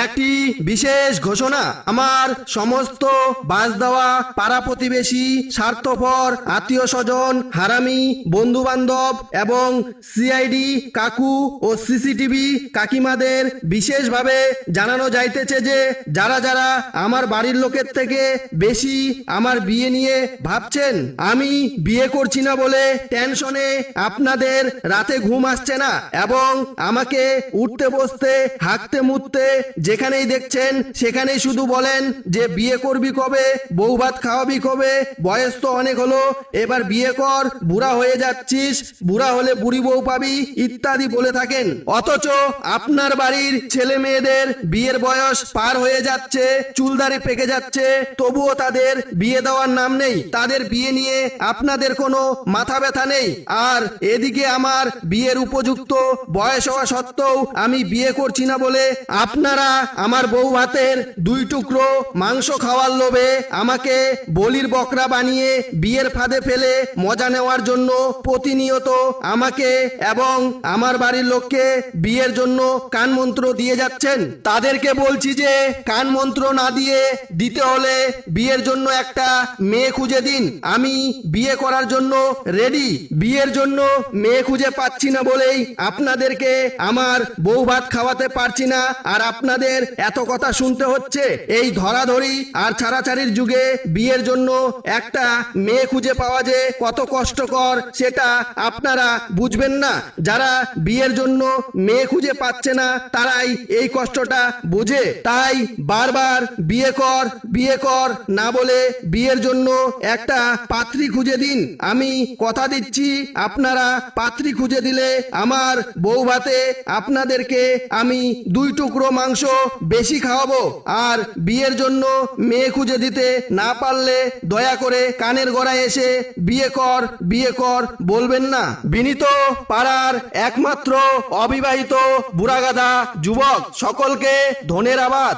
একটি বিশেষ ঘোষণা। আমার সমস্ত বাস দেওয়া পাড়া প্রতিবেশী, স্বার্থপর আত্মীয় স্বজন, হারামি বন্ধু বান্ধব এবং সিআইডি কাকু ও সিসিটিভি কাকিমাদের বিশেষভাবে জানানো যাইতেছে যে যারা যারা আমার বাড়ির লোকের থেকে বেশি আমার বিয়ে নিয়ে ভাবছেন, আমি বিয়ে করছি না বলে টেনশনে আপনাদের রাতে ঘুম আসছে না এবং আমাকে উঠতে বসতে হাঁকতে মুততে যেখানেই দেখছেন সেখানেই শুধু বলেন যে বিয়ে করবি কবে, বউ ভাত খাওয়াবি কবে, বয়স তো অনেক হলো, এবার বিয়ে কর, বুড়া হয়ে যাচ্ছিস, বুড়া হলে বুড়ি বউ পাবি ইত্যাদি বলে থাকেন। অথচ আপনার বাড়ির ছেলে মেয়েদের বিয়ের বয়স পার হয়ে যাচ্ছে, চুলদাড়ি পেকে যাচ্ছে, তবুও তাদের বিয়ে দেওয়ার নাম নেই। তাদের বিয়ে নিয়ে আপনাদের কোনো মাথা ব্যথা নেই। আর এদিকে আমার বিয়ের উপযুক্ত বয়স হওয়া সত্ত্বেও আমি বিয়ে করছি না বলে আপনারা আমার বউ ভাতের 2 টুকরো মাংস খাওয়ার লোভে আমাকে বলির বকরা বানিয়ে বিয়ের ফাঁদে ফেলে মজা নেওয়ার জন্য প্রতিনিয়ত আমাকে এবং আমার বাড়ির লোককে বিয়ের জন্য কান মন্ত্র দিয়ে যাচ্ছেন। তাদেরকে বলছি যে কান মন্ত্র না দিয়ে দিতে হলে বিয়ের জন্য একটা মেয়ে খুঁজে দিন। আমি বিয়ে করার জন্য রেডি। বিয়ের জন্য মেয়ে খুঁজে পাচ্ছি না বলেই আপনাদেরকে আমার বউ ভাত খাওয়াতে পারছি না, আর আপনাদের এত কথা শুনতে হচ্ছে। এই ধরাধরি আর ছাড়াছাড়ির যুগে বিয়ের জন্য একটা মেয়ে খুঁজে পাওয়া যে কত কষ্টকর সেটা আপনারা বুঝবেন না। যারা বিয়ের জন্য মেয়ে খুঁজে পাচ্ছে না তারাই এই কষ্টটা বুঝে। তাই বারবার বিয়ে কর না বলে বিয়ের জন্য একটা পাত্রী খুঁজে দিন। আমি কথা দিচ্ছি আপনারা পাত্রী খুঁজে দিলে আমার বউ ভাতে আপনাদেরকে আমি 2 টুকরো মাংস বেশি খাওয়াবো। আর বিয়ের জন্য মেয়ে খুঁজে দিতে না পারলে দয়া করে কানের গড়ায় এসে বিয়ে কর বলবেন না। বিনীত পাড়ার একমাত্র অবিবাহিত বুড়াগাদা যুবক সকলকে ধন্যবাদ।